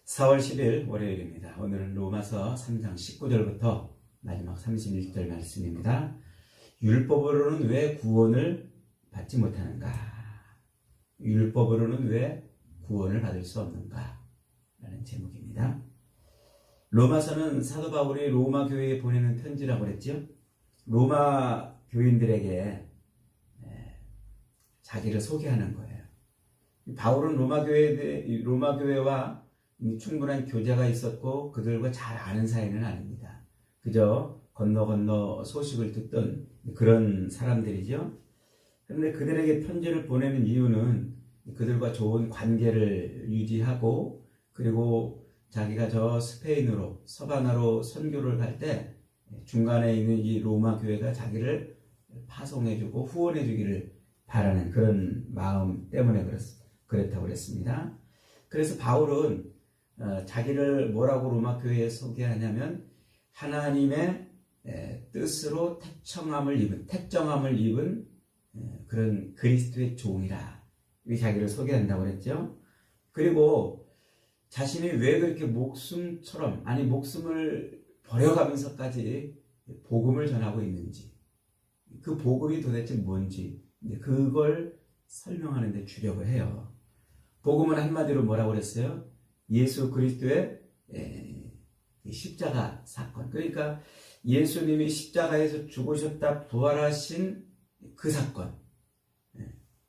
4월 10일 월요일입니다. 오늘은 로마서 3장 19절부터 마지막 31절 말씀입니다. 율법으로는 왜 구원을 받지 못하는가? 율법으로는 왜 구원을 받을 수 없는가? 라는 제목입니다. 로마서는 사도 바울이 로마 교회에 보내는 편지라고 그랬죠. 로마 교인들에게 자기를 소개하는 거예요. 바울은 로마 교회와 충분한 교제가 있었고 그들과 잘 아는 사이는 아닙니다. 그저 건너 소식을 듣던 그런 사람들이죠. 그런데 그들에게 편지를 보내는 이유는 그들과 좋은 관계를 유지하고, 그리고 자기가 저 스페인으로 서바나로 선교를 갈 때 중간에 있는 이 로마 교회가 자기를 파송해주고 후원해주기를 바라는 그런 마음 때문에 그랬다고 그랬습니다. 그래서 바울은 자기를 뭐라고 로마 교회에 소개하냐면 하나님의 뜻으로 택정함을 입은 그런 그리스도의 종이라, 이 자기를 소개한다고 그랬죠. 그리고 자신이 왜 그렇게 목숨을 버려가면서까지 복음을 전하고 있는지, 그 복음이 도대체 뭔지 그걸 설명하는 데 주력을 해요. 복음은 한마디로 뭐라고 그랬어요? 예수 그리스도의 십자가 사건. 그러니까 예수님이 십자가에서 죽으셨다 부활하신 그 사건.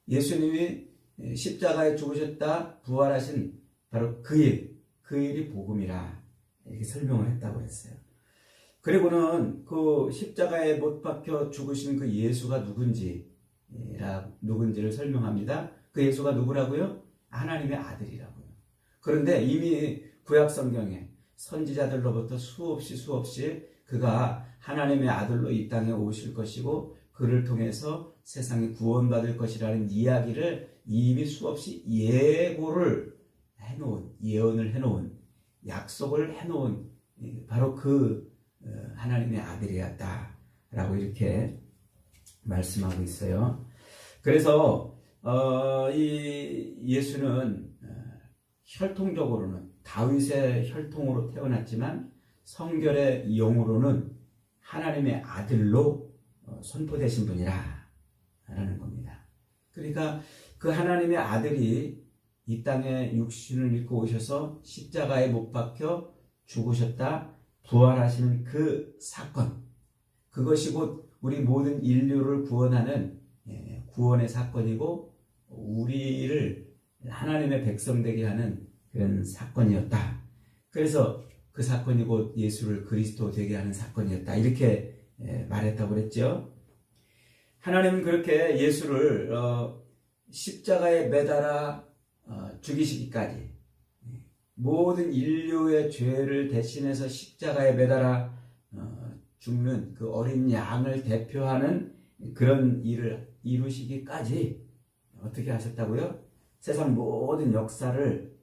예수님이 십자가에 죽으셨다 부활하신 바로 그 일이 복음이라 이렇게 설명을 했다고 했어요. 그리고는 그 십자가에 못 박혀 죽으신 그 예수가 누군지를 설명합니다. 그 예수가 누구라고요? 하나님의 아들이라고요. 그런데 이미 구약 성경에 선지자들로부터 수없이 그가 하나님의 아들로 이 땅에 오실 것이고 그를 통해서 세상이 구원받을 것이라는 이야기를 이미 수없이 예언을 해놓은, 약속을 해놓은 바로 그 하나님의 아들이었다라고 이렇게 말씀하고 있어요. 그래서 이 예수는 혈통적으로는 다윗의 혈통으로 태어났지만 성결의 영으로는 하나님의 아들로 선포되신 분이라 라는 겁니다. 그러니까 그 하나님의 아들이 이 땅에 육신을 입고 오셔서 십자가에 못 박혀 죽으셨다 부활하시는 그 사건, 그것이 곧 우리 모든 인류를 구원하는 구원의 사건이고 우리를 하나님의 백성 되게 하는 그런 사건이었다. 그래서 그 사건이 곧 예수를 그리스도 되게 하는 사건이었다. 이렇게 말했다고 그랬죠. 하나님은 그렇게 예수를 십자가에 매달아 죽이시기까지, 모든 인류의 죄를 대신해서 십자가에 매달아 죽는 그 어린 양을 대표하는 그런 일을 이루시기까지 어떻게 하셨다고요? 세상 모든 역사를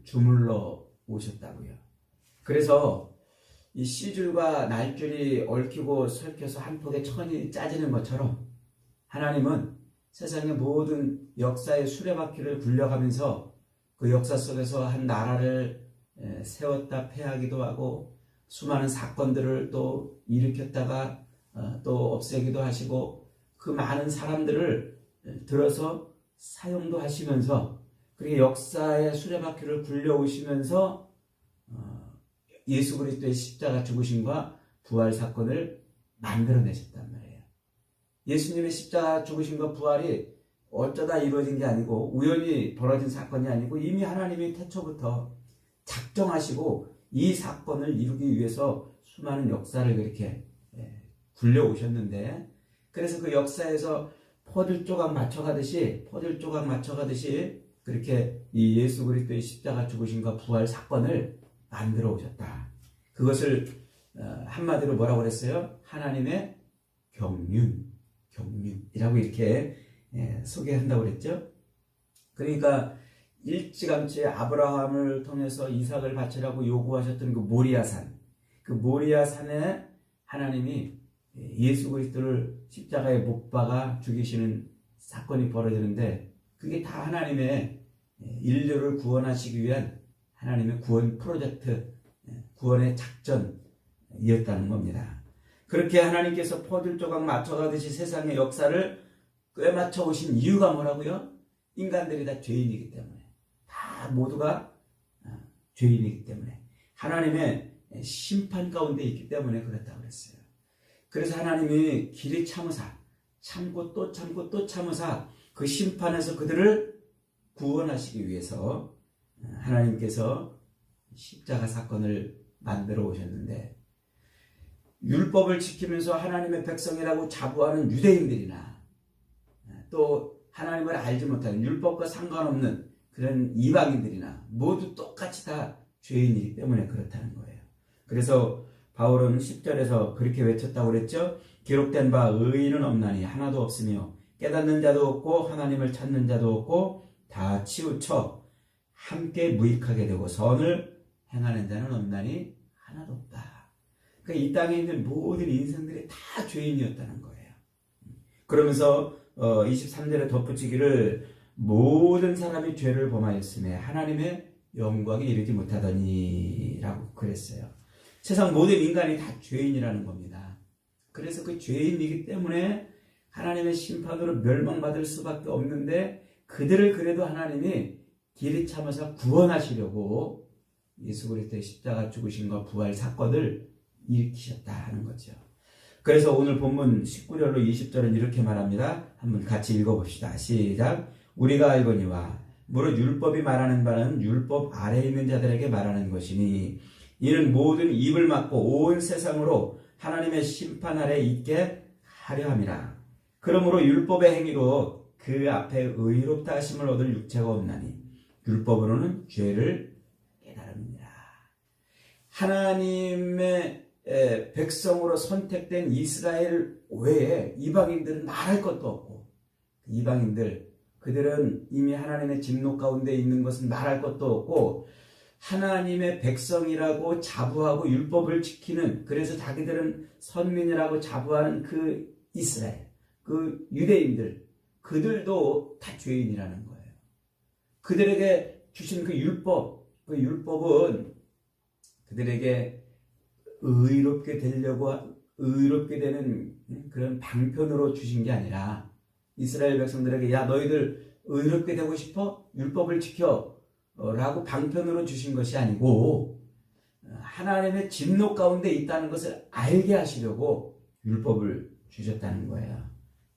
주물러 오셨다고요. 그래서 이 씨줄과 날줄이 얽히고 설켜서 한 폭의 천이 짜지는 것처럼 하나님은 세상의 모든 역사의 수레바퀴를 굴려가면서 그 역사 속에서 한 나라를 세웠다 패하기도 하고 수많은 사건들을 또 일으켰다가 또 없애기도 하시고 그 많은 사람들을 들어서 사용도 하시면서, 그리고 역사의 수레바퀴를 굴려오시면서 예수 그리스도의 십자가 죽으심과 부활 사건을 만들어내셨단 말이에요. 예수님의 십자가 죽으심과 부활이 어쩌다 이루어진 게 아니고 우연히 벌어진 사건이 아니고 이미 하나님이 태초부터 작정하시고 이 사건을 이루기 위해서 수많은 역사를 그렇게 굴려오셨는데, 그래서 그 역사에서 포들 조각 맞춰가듯이 그렇게 이 예수 그리스도의 십자가 죽으심과 부활 사건을 만들어 오셨다. 그것을 한마디로 뭐라고 그랬어요? 하나님의 경륜이라고 이렇게 소개한다고 그랬죠. 그러니까 일찌감치 아브라함을 통해서 이삭을 바치라고 요구하셨던 그 모리아산에 하나님이 예수 그리스도를 십자가에 못 박아 죽이시는 사건이 벌어지는데, 그게 다 하나님의 인류를 구원하시기 위한 하나님의 구원 프로젝트, 구원의 작전이었다는 겁니다. 그렇게 하나님께서 퍼즐 조각 맞춰가듯이 세상의 역사를 꿰맞춰 오신 이유가 뭐라고요? 인간들이 다 죄인이기 때문에, 다 모두가 죄인이기 때문에, 하나님의 심판 가운데 있기 때문에 그렇다고 그랬어요. 그래서 하나님이 길이 참으사, 참고 또 참고 또 참으사 그 심판에서 그들을 구원하시기 위해서 하나님께서 십자가 사건을 만들어 오셨는데, 율법을 지키면서 하나님의 백성이라고 자부하는 유대인들이나 또 하나님을 알지 못하는 율법과 상관없는 그런 이방인들이나 모두 똑같이 다 죄인이기 때문에 그렇다는 거예요. 그래서 바울은 10절에서 그렇게 외쳤다고 그랬죠. 기록된 바 의인은 없나니 하나도 없으며 깨닫는 자도 없고 하나님을 찾는 자도 없고 다 치우쳐 함께 무익하게 되고 선을 행하는 자는 없나니 하나도 없다. 그러니까 이 땅에 있는 모든 인생들이 다 죄인이었다는 거예요. 그러면서 23절에 덧붙이기를 모든 사람이 죄를 범하였음에 하나님의 영광에 이르지 못하더니 라고 그랬어요. 세상 모든 인간이 다 죄인이라는 겁니다. 그래서 그 죄인이기 때문에 하나님의 심판으로 멸망받을 수밖에 없는데, 그들을 그래도 하나님이 길이 참아서 구원하시려고 예수 그리스도의 십자가 죽으심과 부활 사건을 일으키셨다 하는 거죠. 그래서 오늘 본문 19절로 20절은 이렇게 말합니다. 한번 같이 읽어봅시다. 시작. 우리가 알거니와 무릇 율법이 말하는 바는 율법 아래에 있는 자들에게 말하는 것이니 이는 모든 입을 막고 온 세상으로 하나님의 심판 아래 있게 하려 함이라. 그러므로 율법의 행위로 그 앞에 의롭다 하심을 얻을 육체가 없나니 율법으로는 죄를 깨달음이니라. 하나님의 백성으로 선택된 이스라엘 외에 이방인들은 말할 것도 없고, 이방인들 그들은 이미 하나님의 진노 가운데 있는 것은 말할 것도 없고, 하나님의 백성이라고 자부하고 율법을 지키는, 그래서 자기들은 선민이라고 자부하는 그 이스라엘, 그 유대인들, 그들도 다 죄인이라는 거예요. 그들에게 주신 그 율법은 그들에게 의롭게 되려고, 의롭게 되는 그런 방편으로 주신 게 아니라, 이스라엘 백성들에게 야 너희들 의롭게 되고 싶어? 율법을 지켜 라고 방편으로 주신 것이 아니고, 하나님의 진노 가운데 있다는 것을 알게 하시려고 율법을 주셨다는 거예요.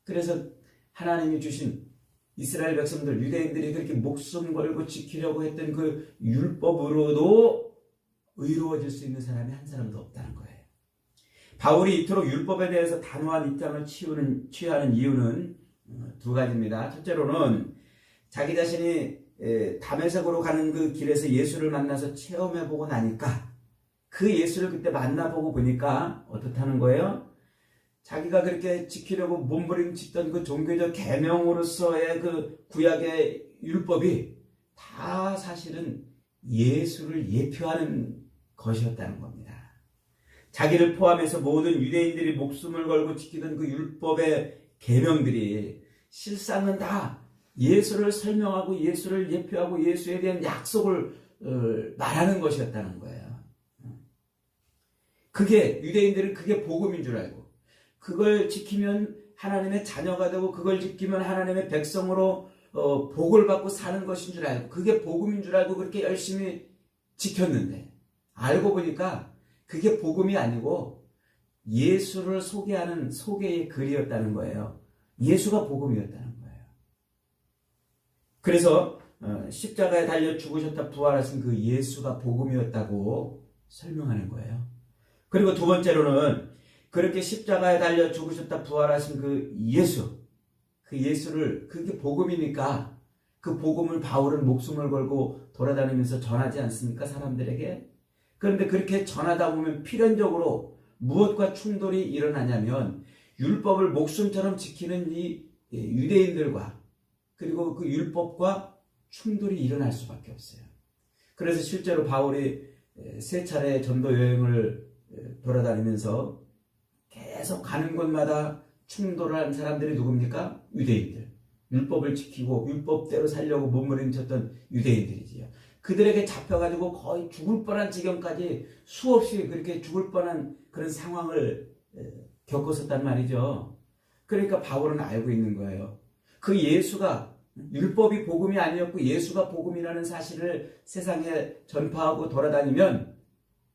그래서 하나님이 주신 이스라엘 백성들, 유대인들이 그렇게 목숨 걸고 지키려고 했던 그 율법으로도 의로워질 수 있는 사람이 한 사람도 없다는 거예요. 바울이 이토록 율법에 대해서 단호한 입장을 취하는 이유는 두 가지입니다. 첫째로는 자기 자신이 다메섹으로 가는 그 길에서 예수를 만나서 체험해보고 나니까, 그 예수를 그때 만나보고 보니까 어떻다는 거예요? 자기가 그렇게 지키려고 몸부림치던 그 종교적 계명으로서의 그 구약의 율법이 다 사실은 예수를 예표하는 것이었다는 겁니다. 자기를 포함해서 모든 유대인들이 목숨을 걸고 지키던 그 율법의 계명들이 실상은 다 예수를 설명하고 예수를 예표하고 예수에 대한 약속을 말하는 것이었다는 거예요. 그게, 유대인들은 그게 복음인 줄 알고, 그걸 지키면 하나님의 자녀가 되고, 그걸 지키면 하나님의 백성으로 복을 받고 사는 것인 줄 알고, 그게 복음인 줄 알고 그렇게 열심히 지켰는데, 알고 보니까 그게 복음이 아니고 예수를 소개하는 소개의 글이었다는 거예요. 예수가 복음이었다는 거예요. 그래서 십자가에 달려 죽으셨다 부활하신 그 예수가 복음이었다고 설명하는 거예요. 그리고 두 번째로는 그렇게 십자가에 달려 죽으셨다 부활하신 그 예수, 그 예수를, 그게 복음이니까 그 복음을 바울은 목숨을 걸고 돌아다니면서 전하지 않습니까? 사람들에게. 그런데 그렇게 전하다 보면 필연적으로 무엇과 충돌이 일어나냐면, 율법을 목숨처럼 지키는 이 유대인들과 그리고 그 율법과 충돌이 일어날 수밖에 없어요. 그래서 실제로 바울이 세 차례 전도 여행을 돌아다니면서 계속 가는 곳마다 충돌을 한 사람들이 누굽니까? 유대인들. 율법을 지키고 율법대로 살려고 몸부림쳤던 유대인들이지요. 그들에게 잡혀가지고 거의 죽을 뻔한 지경까지 수없이 그렇게 죽을 뻔한 그런 상황을 겪었었단 말이죠. 그러니까 바울은 알고 있는 거예요. 그 예수가 율법이 복음이 아니었고 예수가 복음이라는 사실을 세상에 전파하고 돌아다니면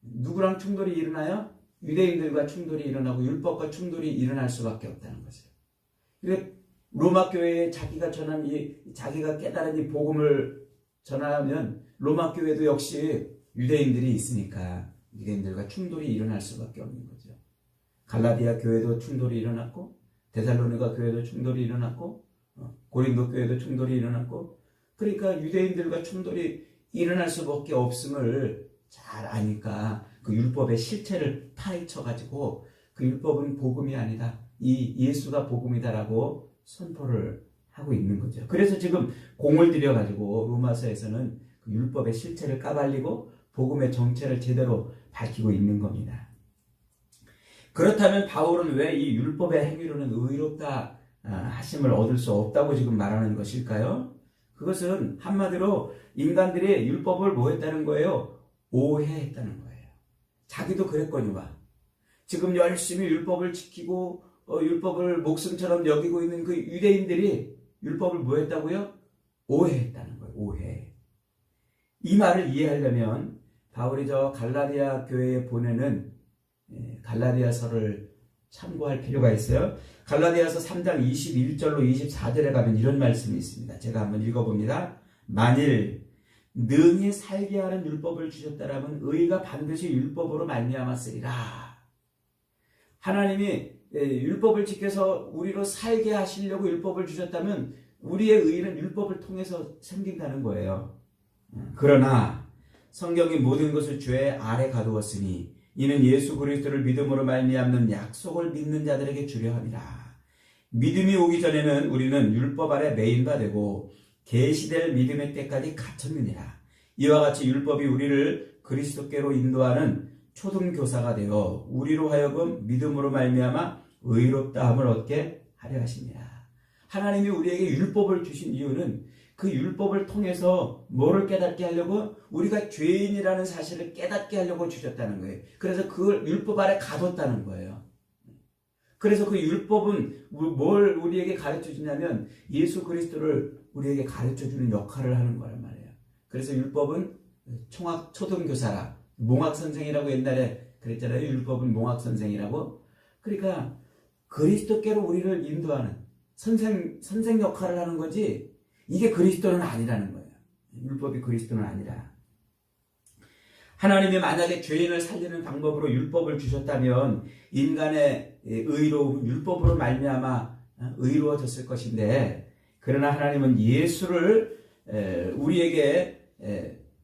누구랑 충돌이 일어나요? 유대인들과 충돌이 일어나고 율법과 충돌이 일어날 수밖에 없다는 거죠. 그러니까 로마 교회에 자기가 전한 자기가 깨달은 이 복음을 전하면 로마 교회도 역시 유대인들이 있으니까 유대인들과 충돌이 일어날 수밖에 없는 거죠. 갈라디아 교회도 충돌이 일어났고 데살로니가 교회도 충돌이 일어났고 고린도 교회도 충돌이 일어났고 그러니까 유대인들과 충돌이 일어날 수밖에 없음을 잘 아니까 그 율법의 실체를 파헤쳐가지고 그 율법은 복음이 아니다. 이 예수가 복음이다라고 선포를 하고 있는 거죠. 그래서 지금 공을 들여가지고 로마서에서는 그 율법의 실체를 까발리고 복음의 정체를 제대로 밝히고 있는 겁니다. 그렇다면 바울은 왜 이 율법의 행위로는 의롭다 하심을 얻을 수 없다고 지금 말하는 것일까요? 그것은 한마디로 인간들이 율법을 뭐 했다는 거예요? 오해했다는 거예요. 자기도 그랬거니와. 지금 열심히 율법을 지키고 율법을 목숨처럼 여기고 있는 그 유대인들이 율법을 뭐 했다고요? 오해했다는 거예요. 오해. 이 말을 이해하려면 바울이 저 갈라디아 교회에 보내는 갈라디아서를 참고할 필요가 있어요. 갈라디아서 3장 21절로 24절에 가면 이런 말씀이 있습니다. 제가 한번 읽어봅니다. 만일 능히 살게 하는 율법을 주셨다라면 의가 반드시 율법으로 말미암았으리라. 하나님이 율법을 지켜서 우리로 살게 하시려고 율법을 주셨다면 우리의 의는 율법을 통해서 생긴다는 거예요. 그러나 성경이 모든 것을 죄 아래 가두었으니 이는 예수 그리스도를 믿음으로 말미암는 약속을 믿는 자들에게 주려 함이라. 믿음이 오기 전에는 우리는 율법 아래 매인 바 되고 계시될 믿음의 때까지 갇혔느니라. 이와 같이 율법이 우리를 그리스도께로 인도하는 초등교사가 되어 우리로 하여금 믿음으로 말미암아 의롭다함을 얻게 하려 하십니다. 하나님이 우리에게 율법을 주신 이유는 그 율법을 통해서 뭐를 깨닫게 하려고? 우리가 죄인이라는 사실을 깨닫게 하려고 주셨다는 거예요. 그래서 그걸 율법 아래 가뒀다는 거예요. 그래서 그 율법은 뭘 우리에게 가르쳐 주냐면 예수 그리스도를 우리에게 가르쳐 주는 역할을 하는 거란 말이에요. 그래서 율법은 초등교사라, 몽학선생이라고 옛날에 그랬잖아요. 율법은 몽학선생이라고. 그러니까 그리스도께로 우리를 인도하는 선생 역할을 하는 거지 이게 그리스도는 아니라는 거예요. 율법이 그리스도는 아니라. 하나님이 만약에 죄인을 살리는 방법으로 율법을 주셨다면 인간의 의로움은 율법으로 말미암아 의로워졌을 것인데 그러나 하나님은 예수를 우리에게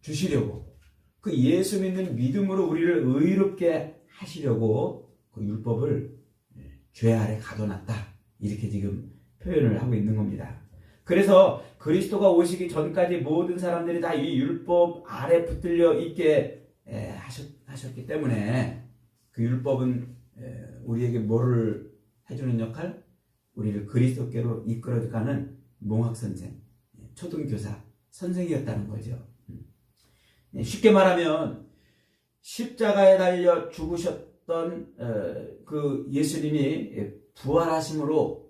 주시려고 그 예수 믿는 믿음으로 우리를 의롭게 하시려고 그 율법을 죄 아래 가둬놨다. 이렇게 지금 표현을 하고 있는 겁니다. 그래서 그리스도가 오시기 전까지 모든 사람들이 다 이 율법 아래 붙들려 있게 하셨기 때문에 그 율법은 우리에게 뭐를 해주는 역할? 우리를 그리스도께로 이끌어가는 몽학선생, 초등교사, 선생이었다는 거죠. 쉽게 말하면 십자가에 달려 죽으셨던 그 예수님이 부활하심으로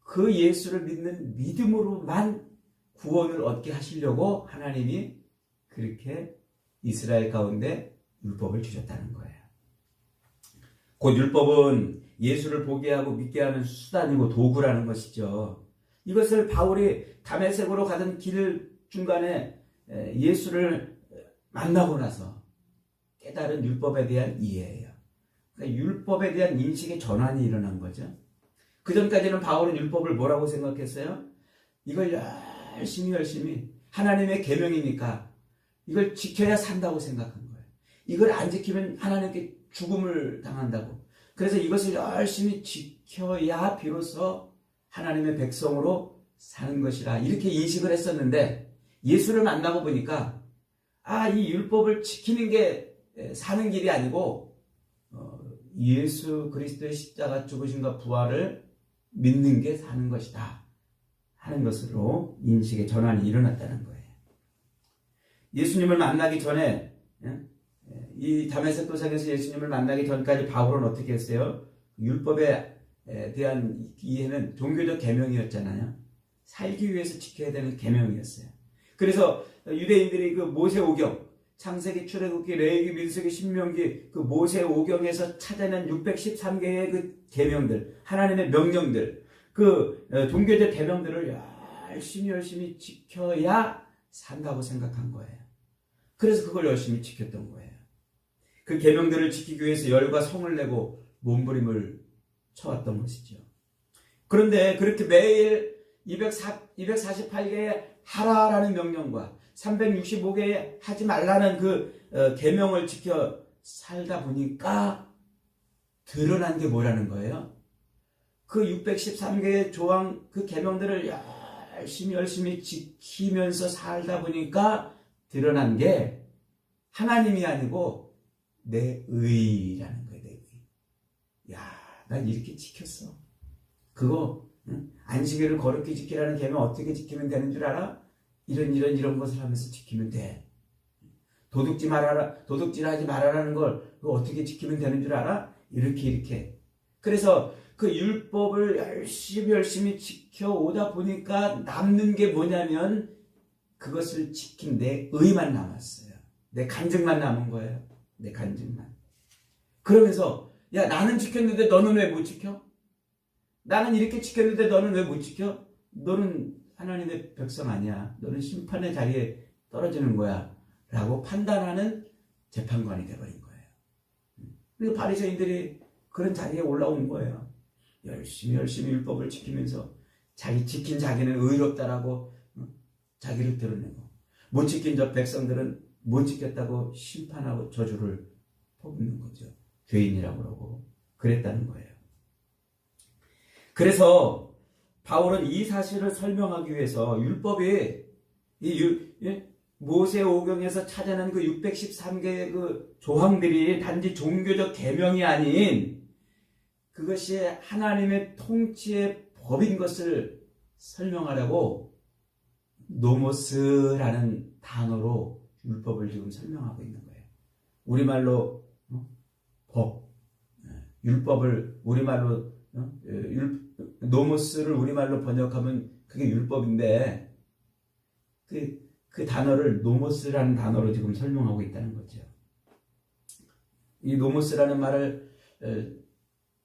그 예수를 믿는 믿음으로만 구원을 얻게 하시려고 하나님이 그렇게 이스라엘 가운데 율법을 주셨다는 거예요. 곧 율법은 예수를 보게 하고 믿게 하는 수단이고 도구라는 것이죠. 이것을 바울이 다메섹으로 가던 길 중간에 예수를 만나고 나서 깨달은 율법에 대한 이해예요. 그러니까 율법에 대한 인식의 전환이 일어난 거죠. 그 전까지는 바울은 율법을 뭐라고 생각했어요? 이걸 열심히 하나님의 계명이니까 이걸 지켜야 산다고 생각한 거예요. 이걸 안 지키면 하나님께 죽음을 당한다고. 그래서 이것을 열심히 지켜야 비로소 하나님의 백성으로 사는 것이라 이렇게 인식을 했었는데 예수를 만나고 보니까 이 율법을 지키는 게 사는 길이 아니고 예수 그리스도의 십자가 죽으심과 부활을 믿는 게 사는 것이다 하는 것으로 인식의 전환이 일어났다는 거예요. 예수님을 만나기 전에, 이 다메섹 도상에서 예수님을 만나기 전까지 바울은 어떻게 했어요? 율법에 대한 이해는 종교적 계명이었잖아요. 살기 위해서 지켜야 되는 계명이었어요. 그래서 유대인들이 그 모세오경, 창세기, 출애굽기, 레위기, 민수기, 신명기 그 모세오경에서 찾아낸 613개의 그 계명들, 하나님의 명령들, 그 종교적 계명들을 열심히 지켜야 산다고 생각한 거예요. 그래서 그걸 열심히 지켰던 거예요. 그 계명들을 지키기 위해서 열과 성을 내고 몸부림을 쳐왔던 것이죠. 그런데 그렇게 매일 248개의 하라라는 명령과 365개의 하지 말라는 그 계명을 지켜 살다 보니까 드러난 게 뭐라는 거예요? 그 613개의 조항, 그 계명들을 열심히 지키면서 살다 보니까 드러난 게 하나님이 아니고 내 의라는 거예요. 내 의. 난 이렇게 지켰어. 그거 안식일을 거룩히 지키라는 계명 어떻게 지키면 되는 줄 알아? 이런 것을 하면서 지키면 돼. 도둑질하지 말아라는 걸 그거 어떻게 지키면 되는 줄 알아? 이렇게. 그래서 그 율법을 열심히 지켜오다 보니까 남는 게 뭐냐면 그것을 지킨 내 의만 남았어요. 내 간증만 남은 거예요. 내 간증만. 그러면서 나는 지켰는데 너는 왜 못 지켜? 나는 이렇게 지켰는데 너는 왜 못 지켜? 너는 하나님의 백성 아니야. 너는 심판의 자리에 떨어지는 거야. 라고 판단하는 재판관이 되어버린 거예요. 그리고 바리새인들이 그런 자리에 올라온 거예요. 열심히 율법을 지키면서 지킨 자기는 의롭다라고 자기를 드러내고, 못 지킨 저 백성들은 못 지켰다고 심판하고 저주를 퍼붓는 거죠. 죄인이라고 그러고 그랬다는 거예요. 그래서 바울은 이 사실을 설명하기 위해서 율법이 모세오경에서 찾아낸 그 613개의 그 조항들이 단지 종교적 계명이 아닌 그것이 하나님의 통치의 법인 것을 설명하려고 노모스라는 단어로 율법을 지금 설명하고 있는 거예요. 우리말로 법, 율법을 우리말로 노모스를 우리말로 번역하면 그게 율법인데 그 단어를 노모스라는 단어로 지금 설명하고 있다는 거죠. 이 노모스라는 말을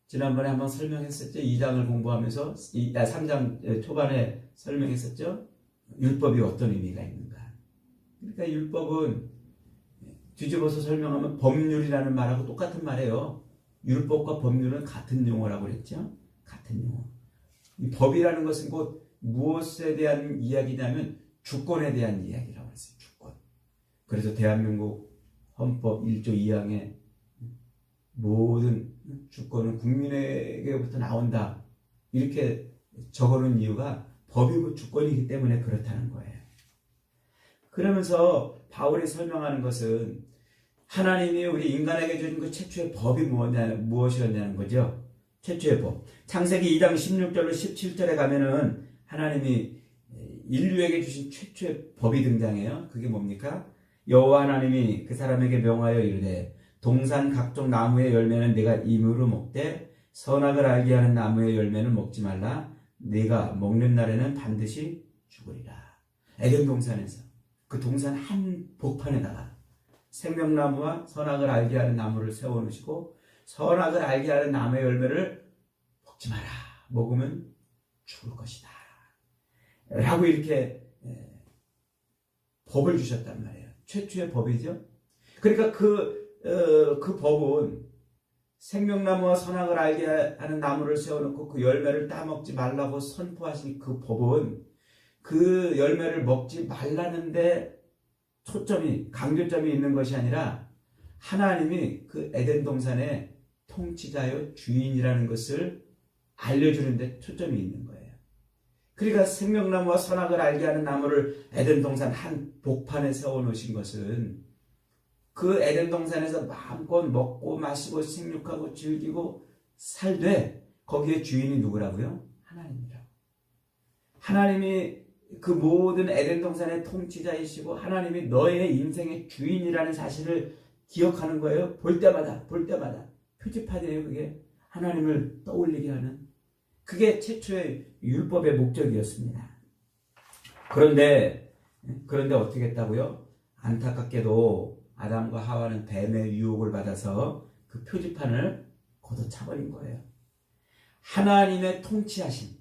지난번에 한번 설명했었죠. 2장을 공부하면서 3장 초반에 설명했었죠. 율법이 어떤 의미가 있는가. 그러니까 율법은 뒤집어서 설명하면 법률이라는 말하고 똑같은 말이에요. 율법과 법률은 같은 용어라고 그랬죠. 같은 용어. 이 법이라는 것은 곧 무엇에 대한 이야기냐면 주권에 대한 이야기라고 했어요. 주권. 그래서 대한민국 헌법 1조 2항에 모든 주권은 국민에게부터 나온다. 이렇게 적어놓은 이유가 법이고 주권이기 때문에 그렇다는 거예요. 그러면서 바울이 설명하는 것은 하나님이 우리 인간에게 주신 그 최초의 법이 무엇이었냐는 거죠. 최초의 법. 창세기 2장 16절로 17절에 가면은 하나님이 인류에게 주신 최초의 법이 등장해요. 그게 뭡니까? 여호와 하나님이 그 사람에게 명하여 이르되 동산 각종 나무의 열매는 네가 임으로 먹되 선악을 알게 하는 나무의 열매는 먹지 말라. 네가 먹는 날에는 반드시 죽으리라. 에덴 동산에서 그 동산 한 복판에다가 생명나무와 선악을 알게 하는 나무를 세워놓으시고 선악을 알게 하는 나무의 열매를 먹지 마라. 먹으면 죽을 것이다. 라고 이렇게 법을 주셨단 말이에요. 최초의 법이죠. 그러니까 그 법은 생명나무와 선악을 알게 하는 나무를 세워놓고 그 열매를 따먹지 말라고 선포하신 그 법은 그 열매를 먹지 말라는데 강조점이 있는 것이 아니라 하나님이 그 에덴 동산의 통치자요 주인이라는 것을 알려주는데 초점이 있는 거예요. 그러니까 생명나무와 선악을 알게 하는 나무를 에덴 동산 한 복판에 세워놓으신 것은 그 에덴 동산에서 마음껏 먹고 마시고 생육하고 즐기고 살되 거기에 주인이 누구라고요? 하나님이라고. 하나님이 그 모든 에덴 동산의 통치자이시고 하나님이 너의 인생의 주인이라는 사실을 기억하는 거예요. 볼 때마다 표지판이에요. 그게 하나님을 떠올리게 하는, 그게 최초의 율법의 목적이었습니다. 그런데 어떻게 했다고요? 안타깝게도 아담과 하와는 뱀의 유혹을 받아서 그 표지판을 걷어차버린 거예요. 하나님의 통치하심,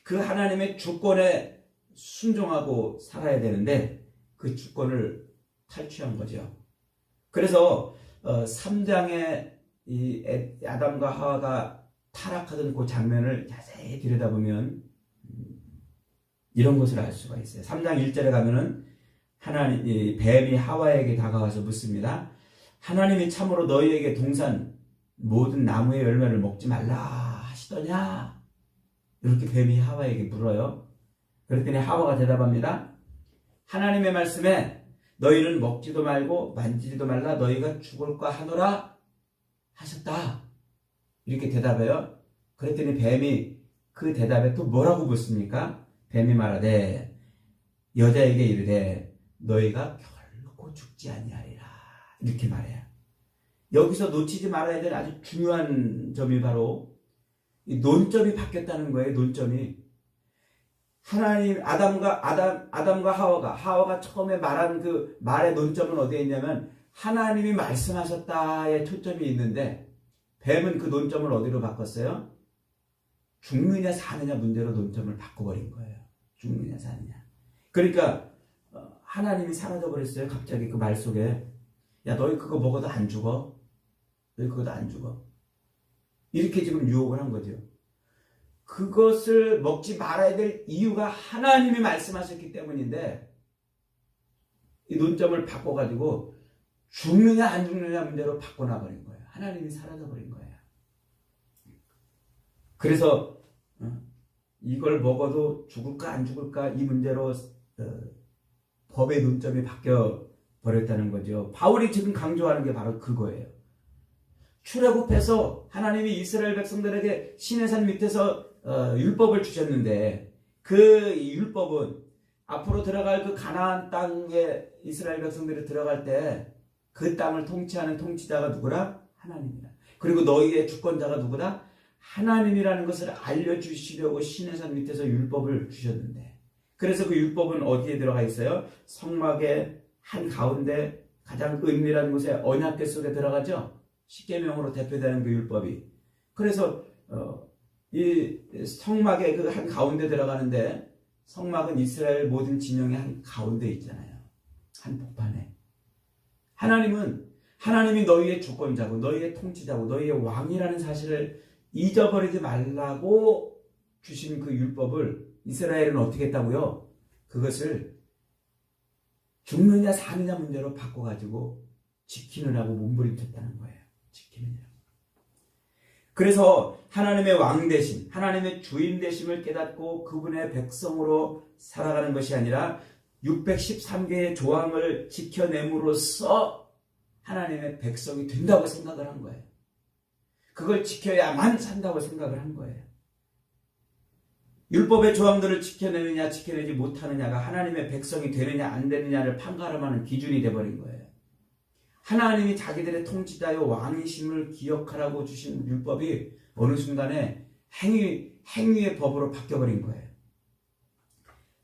그 하나님의 주권에 순종하고 살아야 되는데 그 주권을 탈취한 거죠. 그래서 3장에 이 아담과 하와가 타락하던 그 장면을 자세히 들여다보면 이런 것을 알 수가 있어요. 3장 1절에 가면은 이 뱀이 하와에게 다가와서 묻습니다. 하나님이 참으로 너희에게 동산 모든 나무의 열매를 먹지 말라 하시더냐? 이렇게 뱀이 하와에게 물어요. 그랬더니 하와가 대답합니다. 하나님의 말씀에 너희는 먹지도 말고 만지지도 말라 너희가 죽을까 하노라 하셨다. 이렇게 대답해요. 그랬더니 뱀이 그 대답에 또 뭐라고 묻습니까? 뱀이 말하되 여자에게 이르되 너희가 결코 죽지 아니하리라. 이렇게 말해요. 여기서 놓치지 말아야 될 아주 중요한 점이 바로 이 논점이 바뀌었다는 거예요. 논점이. 하나님, 아담과 하와가 처음에 말한 그 말의 논점은 어디에 있냐면 하나님이 말씀하셨다에 초점이 있는데 뱀은 그 논점을 어디로 바꿨어요? 죽느냐 사느냐 문제로 논점을 바꿔버린 거예요. 죽느냐 사느냐. 그러니까 하나님이 사라져버렸어요. 갑자기 그 말 속에. 야, 너희 그거 먹어도 안 죽어. 너희 그거도 안 죽어. 이렇게 지금 유혹을 한 거죠. 그것을 먹지 말아야 될 이유가 하나님이 말씀하셨기 때문인데 이 논점을 바꿔가지고 죽느냐 안 죽느냐 문제로 바꿔놔버린 거예요. 하나님이 사라져버린 거예요. 그래서 이걸 먹어도 죽을까 안 죽을까 이 문제로 법의 논점이 바뀌어 버렸다는 거죠. 바울이 지금 강조하는 게 바로 그거예요. 출애굽해서 하나님이 이스라엘 백성들에게 시내산 밑에서 율법을 주셨는데 그 율법은 앞으로 들어갈 그 가나안 땅에 이스라엘 백성들이 들어갈 때 그 땅을 통치하는 통치자가 누구라? 하나님이라. 그리고 너희의 주권자가 누구라? 하나님이라는 것을 알려주시려고 시내산 밑에서 율법을 주셨는데, 그래서 그 율법은 어디에 들어가 있어요? 성막의 한 가운데 가장 은밀한 곳에 언약궤 속에 들어가죠. 십계명으로 대표되는 그 율법이. 그래서 이 성막의 그 한 가운데 들어가는데, 성막은 이스라엘 모든 진영의 한 가운데 있잖아요. 한 복판에. 하나님이 너희의 주권자고 너희의 통치자고 너희의 왕이라는 사실을 잊어버리지 말라고 주신 그 율법을 이스라엘은 어떻게 했다고요? 그것을 죽느냐 사느냐 문제로 바꿔가지고 지키느라고 몸부림쳤다는 거예요. 지키느냐고. 그래서 하나님의 왕 되심, 하나님의 주인 되심을 깨닫고 그분의 백성으로 살아가는 것이 아니라 613개의 조항을 지켜냄으로써 하나님의 백성이 된다고 생각을 한 거예요. 그걸 지켜야만 산다고 생각을 한 거예요. 율법의 조항들을 지켜내느냐 지켜내지 못하느냐가 하나님의 백성이 되느냐 안 되느냐를 판가름하는 기준이 되어버린 거예요. 하나님이 자기들의 통치자요 왕이심을 기억하라고 주신 율법이 어느 순간에 행위의 법으로 바뀌어버린 거예요.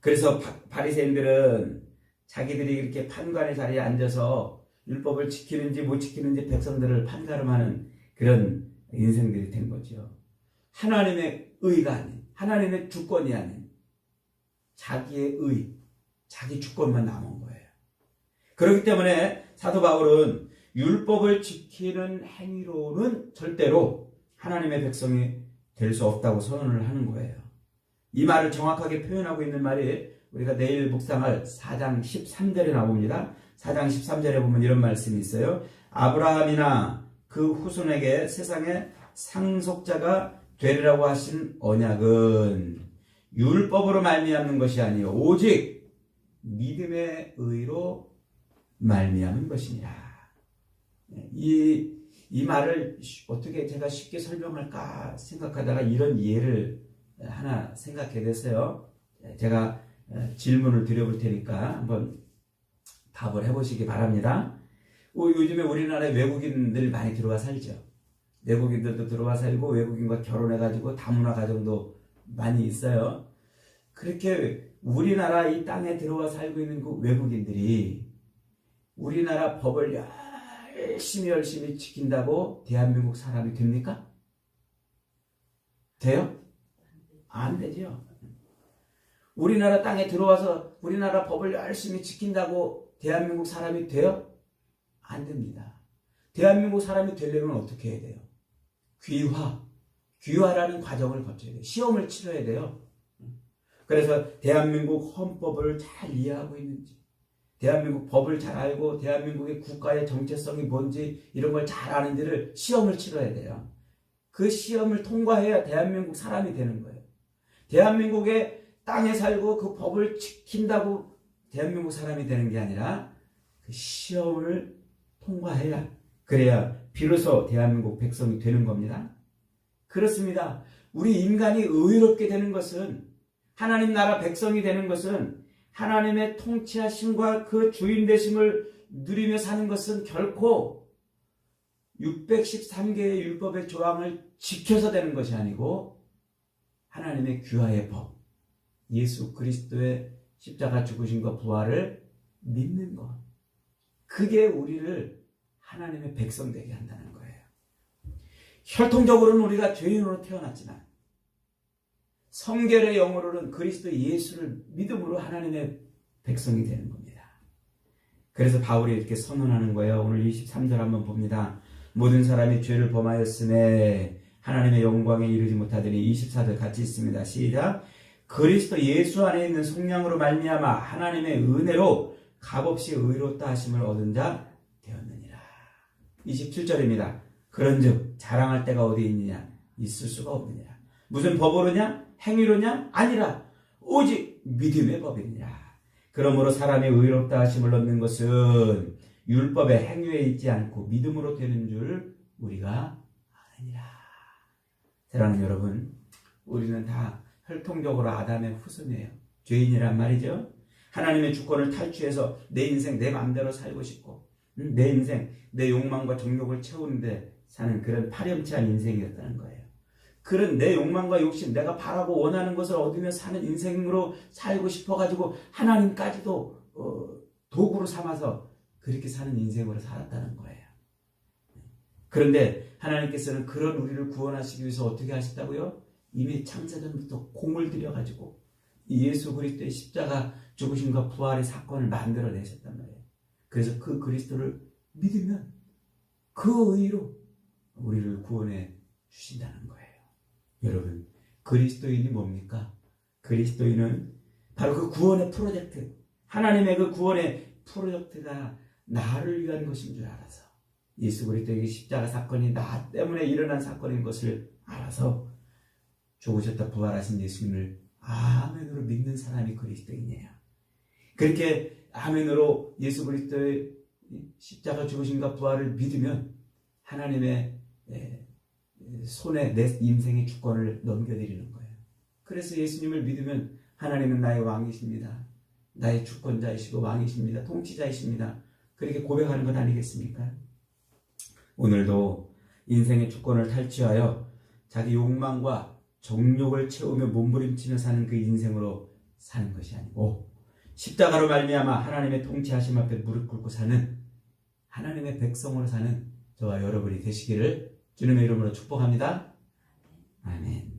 그래서 바리새인들은 자기들이 이렇게 판관의 자리에 앉아서 율법을 지키는지 못 지키는지 백성들을 판가름하는 그런 인생들이 된 거죠. 하나님의 의가 아닌, 하나님의 주권이 아닌 자기의 의, 자기 주권만 남은 거예요. 그렇기 때문에 사도 바울은 율법을 지키는 행위로는 절대로 하나님의 백성이 될 수 없다고 선언을 하는 거예요. 이 말을 정확하게 표현하고 있는 말이 우리가 내일 묵상할 4장 13절에 나옵니다. 4장 13절에 보면 이런 말씀이 있어요. 아브라함이나 그 후손에게 세상의 상속자가 되리라고 하신 언약은 율법으로 말미암는 것이 아니요 오직 믿음의 의로 말미암은 것이니라. 이 말을 어떻게 제가 쉽게 설명할까 생각하다가 이런 예를 하나 생각해 냈어요. 제가 질문을 드려볼 테니까 한번 답을 해보시기 바랍니다. 요즘에 우리나라에 외국인들 많이 들어와 살죠. 외국인들도 들어와 살고 외국인과 결혼해가지고 다문화 가정도 많이 있어요. 그렇게 우리나라 이 땅에 들어와 살고 있는 그 외국인들이 우리나라 법을 열심히 지킨다고 대한민국 사람이 됩니까? 돼요? 안 되죠. 우리나라 땅에 들어와서 우리나라 법을 열심히 지킨다고 대한민국 사람이 돼요? 안 됩니다. 대한민국 사람이 되려면 어떻게 해야 돼요? 귀화라는 과정을 거쳐야 돼요. 시험을 치러야 돼요. 그래서 대한민국 헌법을 잘 이해하고 있는지, 대한민국 법을 잘 알고 대한민국의 국가의 정체성이 뭔지 이런 걸 잘 아는지를 시험을 치러야 돼요. 그 시험을 통과해야 대한민국 사람이 되는 거예요. 대한민국의 땅에 살고 그 법을 지킨다고 대한민국 사람이 되는 게 아니라 그 시험을 통과해야, 그래야 비로소 대한민국 백성이 되는 겁니다. 그렇습니다. 우리 인간이 의롭게 되는 것은, 하나님 나라 백성이 되는 것은, 하나님의 통치하심과 그 주인 되심을 누리며 사는 것은 결코 613개의 율법의 조항을 지켜서 되는 것이 아니고 하나님의 귀화의 법, 예수 그리스도의 십자가 죽으심과 부활을 믿는 것, 그게 우리를 하나님의 백성 되게 한다는 거예요. 혈통적으로는 우리가 죄인으로 태어났지만 성결의 영으로는 그리스도 예수를 믿음으로 하나님의 백성이 되는 겁니다. 그래서 바울이 이렇게 선언하는 거예요. 오늘 23절 한번 봅니다. 모든 사람이 죄를 범하였음에 하나님의 영광에 이르지 못하더니, 24절 같이 있습니다. 시작. 그리스도 예수 안에 있는 속량으로 말미암아 하나님의 은혜로 값없이 의롭다 하심을 얻은 자 되었느니라. 27절입니다. 그런즉 자랑할 때가 어디 있느냐? 있을 수가 없느니라. 무슨 법으로냐? 행위로냐? 아니라 오직 믿음의 법이니라. 그러므로 사람이 의롭다 하심을 얻는 것은 율법의 행위에 있지 않고 믿음으로 되는 줄 우리가 아느니라. 사랑하는 여러분, 우리는 다 혈통적으로 아담의 후손이에요. 죄인이란 말이죠. 하나님의 주권을 탈취해서 내 인생 내 마음대로 살고 싶고, 내 인생 내 욕망과 정욕을 채우는데 사는 그런 파렴치한 인생이었다는 거예요. 그런 내 욕망과 욕심, 내가 바라고 원하는 것을 얻으며 사는 인생으로 살고 싶어가지고 하나님까지도 도구로 삼아서 그렇게 사는 인생으로 살았다는 거예요. 그런데 하나님께서는 그런 우리를 구원하시기 위해서 어떻게 하셨다고요? 이미 창세전부터 공을 들여가지고 예수 그리스도의 십자가 죽으심과 부활의 사건을 만들어내셨단 말이에요. 그래서 그 그리스도를 믿으면 그 의로 우리를 구원해 주신다는 거예요. 여러분, 그리스도인이 뭡니까? 그리스도인은 바로 그 구원의 프로젝트, 하나님의 그 구원의 프로젝트가 나를 위한 것인 줄 알아서, 예수 그리스도의 십자가 사건이 나 때문에 일어난 사건인 것을 알아서 죽으셨다 부활하신 예수님을 아멘으로 믿는 사람이 그리스도인이에요. 그렇게 아멘으로 예수 그리스도의 십자가 죽으심과 부활을 믿으면 하나님의 손에 내 인생의 주권을 넘겨드리는 거예요. 그래서 예수님을 믿으면 하나님은 나의 왕이십니다. 나의 주권자이시고 왕이십니다. 통치자이십니다. 그렇게 고백하는 것 아니겠습니까? 오늘도 인생의 주권을 탈취하여 자기 욕망과 정욕을 채우며 몸부림치며 사는 그 인생으로 사는 것이 아니고, 십자가로 말미암아 하나님의 통치하심 앞에 무릎 꿇고 사는 하나님의 백성으로 사는 저와 여러분이 되시기를 주님의 이름으로 축복합니다. 아멘.